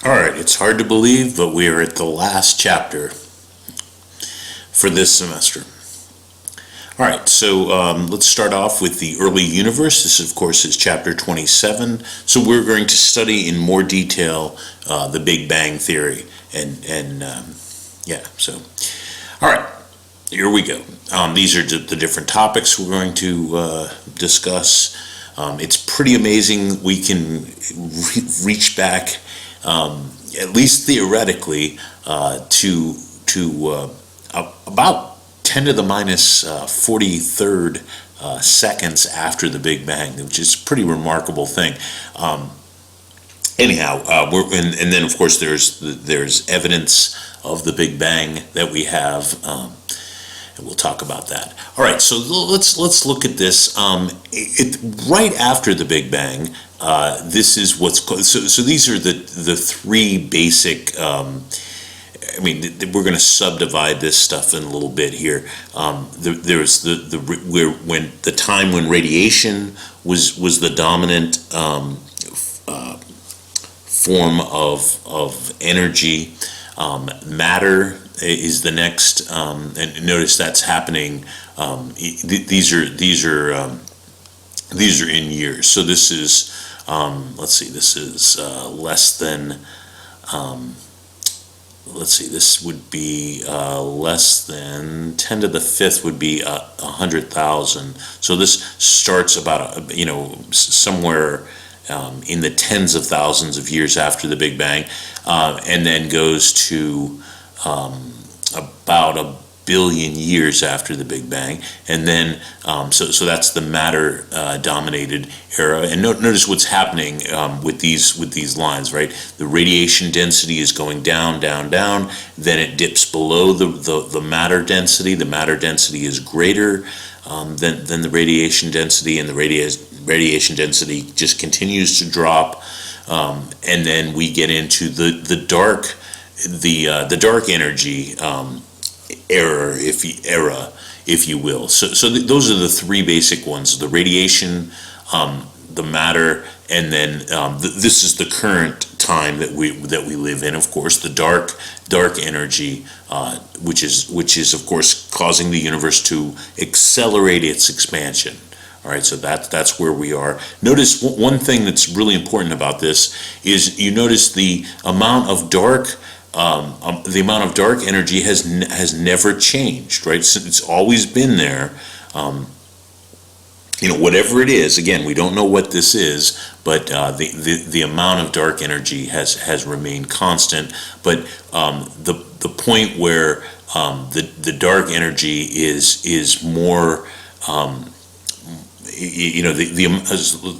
All right, it's hard to believe, but we are at the last chapter for this semester. All right, so let's start off with the early universe. This, of course, is chapter 27. So we're going to study in more detail the Big Bang Theory. All right, here we go. These are the different topics we're going to discuss. It's pretty amazing. We can reach back, at least theoretically, to about 10 to the minus 43rd seconds after the Big Bang, which is a pretty remarkable thing. And then of course there's evidence of the Big Bang that we have, and we'll talk about that. All right, so let's look at this. Right after the Big Bang, this is what's called. So these are the three basic. We're going to subdivide this stuff in a little bit here. There's when the time when radiation was the dominant form of energy. Matter is the next, and notice that's happening. These are in years. So this is let's see. This is less than. This would be less than 10 to the fifth would be 100,000. So this starts about somewhere in the tens of thousands of years after the Big Bang, and then goes to about a billion years after the Big Bang, and then so that's the matter dominated era. And notice what's happening with these lines, right? The radiation density is going down, down, down. Then it dips below the matter density. The matter density is greater than the radiation density, and the radiation density just continues to drop. And then we get into the dark energy era, if you will. So those are the three basic ones: the radiation, the matter, and then this is the current time that we live in. Of course, the dark energy, which is of course causing the universe to accelerate its expansion. All right, so that's where we are. Notice one thing that's really important about this is you notice the amount of dark. The amount of dark energy has never changed, right? So it's always been there. Whatever it is. Again, we don't know what this is, but the amount of dark energy has remained constant. But the point where the dark energy is more.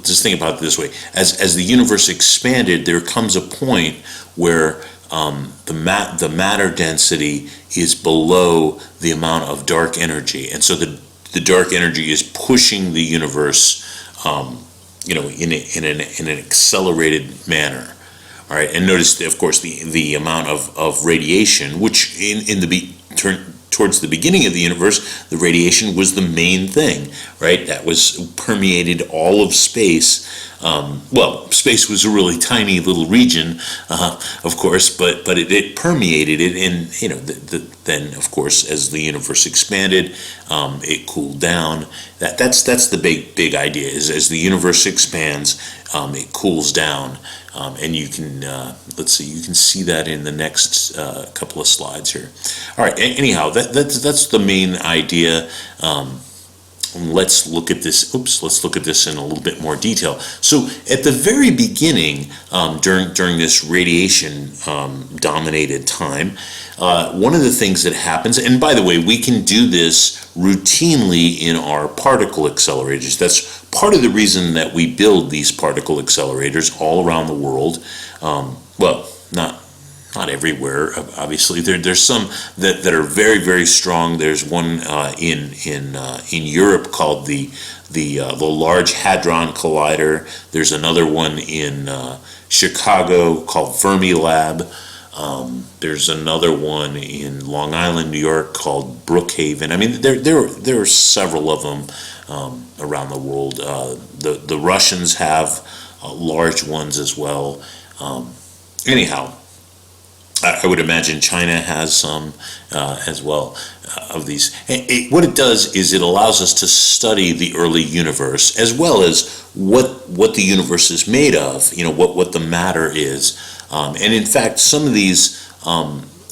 Just think about it this way: as the universe expanded, there comes a point where the matter density is below the amount of dark energy, and so the dark energy is pushing the universe, in an accelerated manner. All right, and notice, of course, the amount of radiation, which towards the beginning of the universe, the radiation was the main thing, right? That was permeated all of space. Space was a really tiny little region, of course, but it permeated it, and then of course as the universe expanded, it cooled down. That's the big idea is as the universe expands, it cools down, and you can you can see that in the next couple of slides here. All right. Anyhow, that's the main idea. Let's look at this. Let's look at this in a little bit more detail. So, at the very beginning, during this radiation dominated time, one of the things that happens, and by the way, we can do this routinely in our particle accelerators. That's part of the reason that we build these particle accelerators all around the world. Not everywhere, obviously. There's some that are very, very strong. There's one in Europe called the Large Hadron Collider. There's another one in Chicago called Fermilab. There's another one in Long Island, New York called Brookhaven. I mean, there are several of them around the world. The Russians have large ones as well. anyhow, I would imagine China has some as well of these. What it does is it allows us to study the early universe as well as what the universe is made of. What the matter is, and in fact, some of these,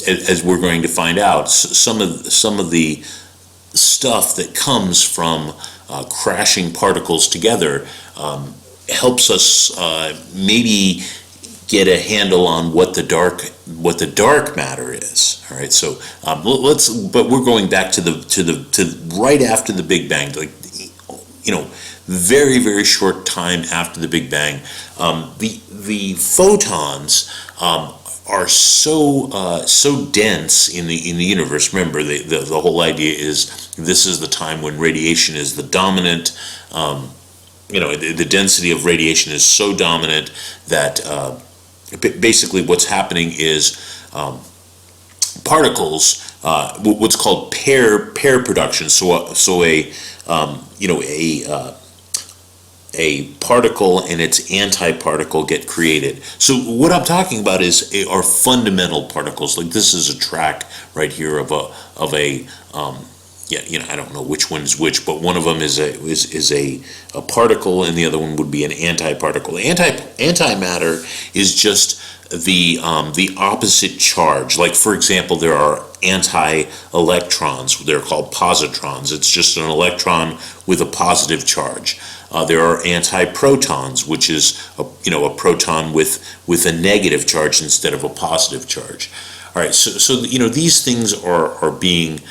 as we're going to find out, some of the stuff that comes from crashing particles together helps us maybe get a handle on what the dark matter is. All right, so but we're going back to right after the Big Bang, like very very short time after the Big Bang. The photons are so dense in the universe. Remember, the whole idea is this is the time when radiation is the dominant. The density of radiation is so dominant that basically what's happening is particles, what's called pair production. So a particle and its antiparticle get created. So what I'm talking about are fundamental particles. Like this is a track right here of a I don't know which one's which, but one of them is a particle, and the other one would be an antiparticle. Antimatter is just the opposite charge. Like for example, there are anti-electrons. They're called positrons. It's just an electron with a positive charge. There are antiprotons, which is a proton with a negative charge instead of a positive charge. All right, so these things are being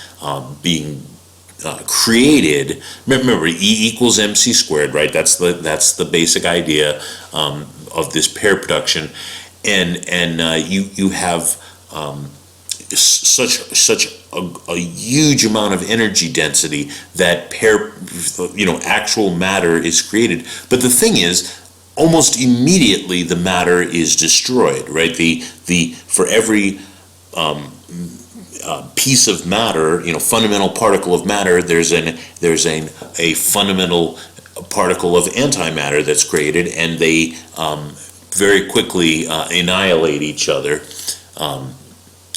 created. Remember, E equals mc squared, right? That's the basic idea of this pair production, and you have such a huge amount of energy density that actual matter is created. But the thing is, almost immediately the matter is destroyed, right? For every piece of matter, fundamental particle of matter, there's a fundamental particle of antimatter that's created, and they very quickly annihilate each other,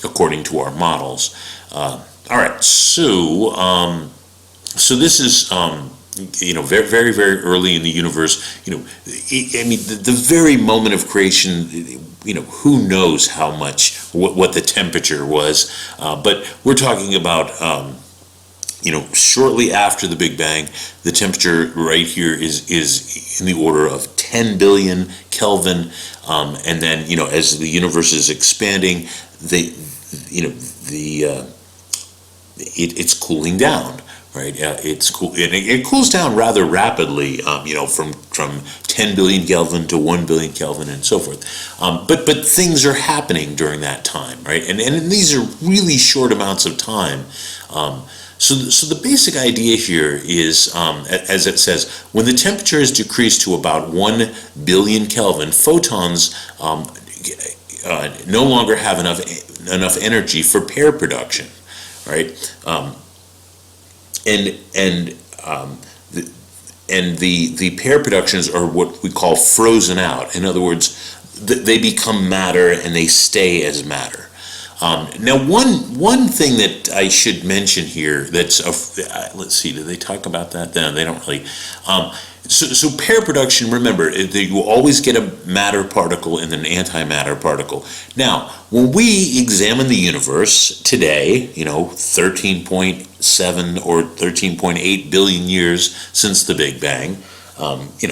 according to our models. All right, so this is very very very early in the universe. The very moment of creation. Who knows how much, what the temperature was, but we're talking about, shortly after the Big Bang, the temperature right here is in the order of 10 billion Kelvin, and then, as the universe is expanding, it's cooling down. Right, it's cool, and it cools down rather rapidly. From 10 billion Kelvin to 1 billion Kelvin and so forth. But things are happening during that time, right? And these are really short amounts of time. So the basic idea here is, as it says, when the temperature is decreased to about 1 billion Kelvin, photons no longer have enough energy for pair production, right? And the pair productions are what we call frozen out. In other words, they become matter and they stay as matter. Now, one thing that I should mention here that's let's see, do they talk about that? No, they don't really. So pair production, remember, you always get a matter particle and an antimatter particle. Now, when we examine the universe today, 13.7 or 13.8 billion years since the Big Bang,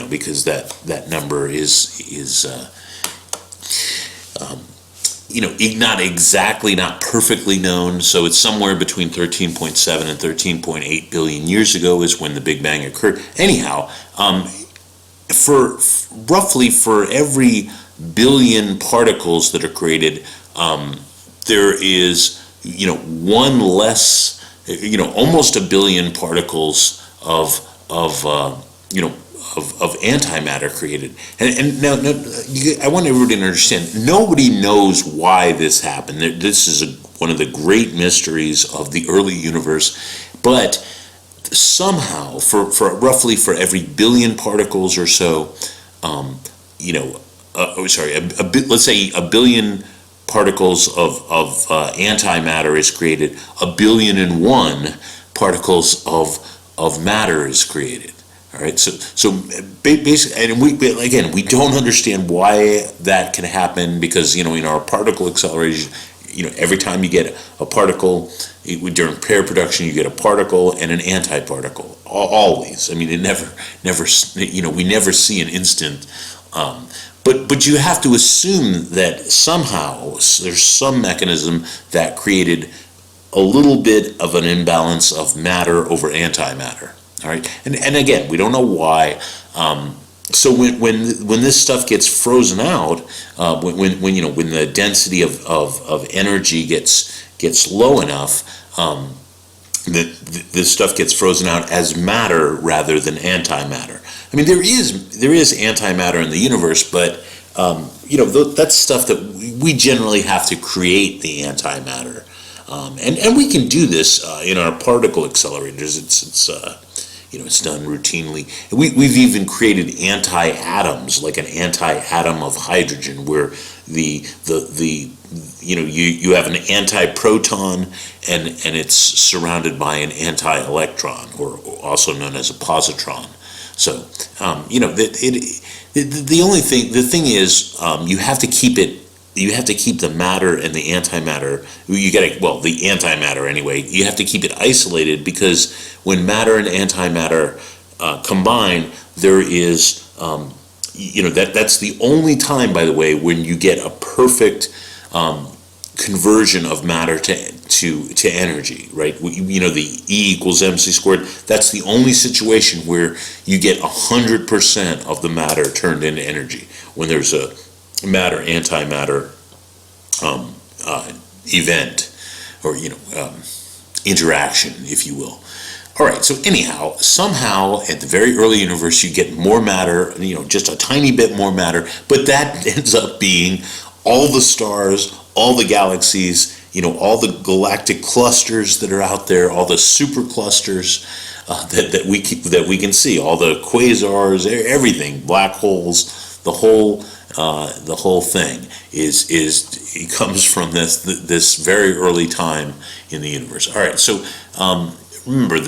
because that number is not perfectly known, so it's somewhere between 13.7 and 13.8 billion years ago is when the Big Bang occurred. Anyhow, for every billion particles that are created, there is one less, almost a billion particles of antimatter created. And now I want everybody to understand, nobody knows why this happened. This is one of the great mysteries of the early universe, but somehow, for roughly for every billion particles or so, let's say a billion particles of antimatter is created, 1,000,000,001 particles of matter is created. All right, so basically, and we don't understand why that can happen, because in our particle acceleration, every time you get a particle, during pair production, you get a particle and an antiparticle. Always. I mean, it never, we never see an instant. But you have to assume that somehow there's some mechanism that created a little bit of an imbalance of matter over antimatter. All right, and again, we don't know why. So when this stuff gets frozen out, when the density of energy gets low enough, this stuff gets frozen out as matter rather than antimatter. I mean, there is antimatter in the universe, but that's stuff that we generally have to create the antimatter, and we can do this in our particle accelerators. It's done routinely. We've even created anti-atoms, like an anti-atom of hydrogen, where you have an anti-proton and it's surrounded by an anti-electron, or also known as a positron. So the thing is, you have to keep it. You have to keep the matter and the antimatter. The antimatter anyway. You have to keep it isolated, because when matter and antimatter combine, there is, that's the only time, by the way, when you get a perfect conversion of matter to energy, right? The E equals mc squared. That's the only situation where you get 100% of the matter turned into energy, when there's a matter antimatter event, or interaction, if you will. All right, so anyhow, somehow at the very early universe, you get more matter, just a tiny bit more matter, but that ends up being all the stars, all the galaxies, all the galactic clusters that are out there, all the superclusters that we can see, all the quasars, everything, black holes, the whole thing it comes from this very early time in the universe. All right, so remember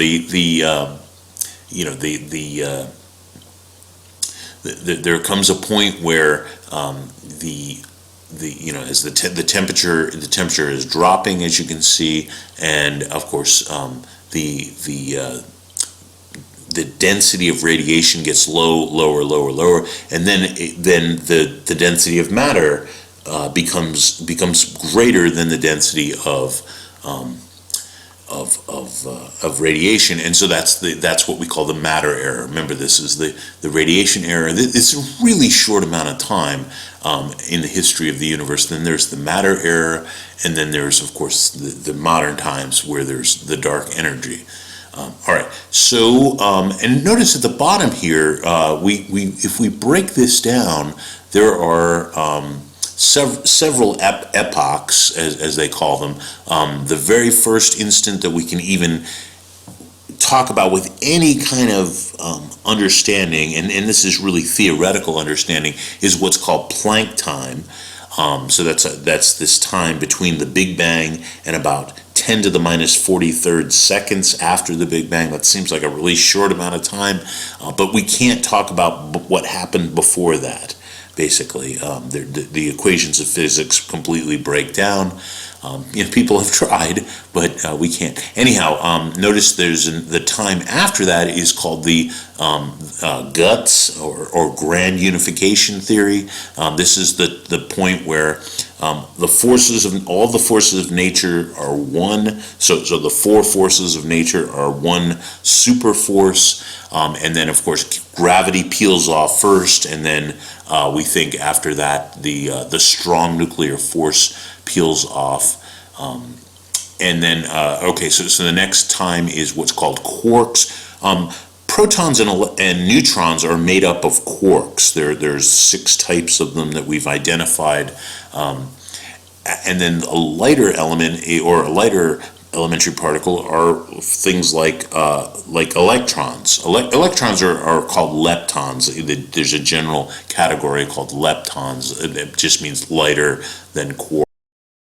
there comes a point where as the temperature is dropping, as you can see, and of course the density of radiation gets lower, and then the density of matter becomes greater than the density of radiation, and so that's what we call the matter error. Remember, this is the radiation error. It's a really short amount of time in the history of the universe. Then there's the matter error, and then there's, of course, the modern times, where there's the dark energy. All right, so and notice at the bottom here, if we break this down, there are several epochs, as they call them. The very first instant that we can even talk about with any kind of understanding, and this is really theoretical understanding, is what's called Planck time. So that's this time between the Big Bang and about 10 to the minus 43rd seconds after the Big Bang. That seems like a really short amount of time, but we can't talk about what happened before that. Basically, the equations of physics completely break down. People have tried, but we can't. Anyhow, notice the time after that is called the GUTS, or grand unification theory. This is the point where all the forces of nature are one. So the four forces of nature are one super force, and then of course gravity peels off first, and then we think after that the strong nuclear force peels off. And then, so the next time is what's called quarks. Protons and neutrons are made up of quarks. There's 6 types of them that we've identified. And then a lighter element, or a lighter elementary particle are things like electrons. Electrons are called leptons. There's a general category called leptons. It just means lighter than quarks.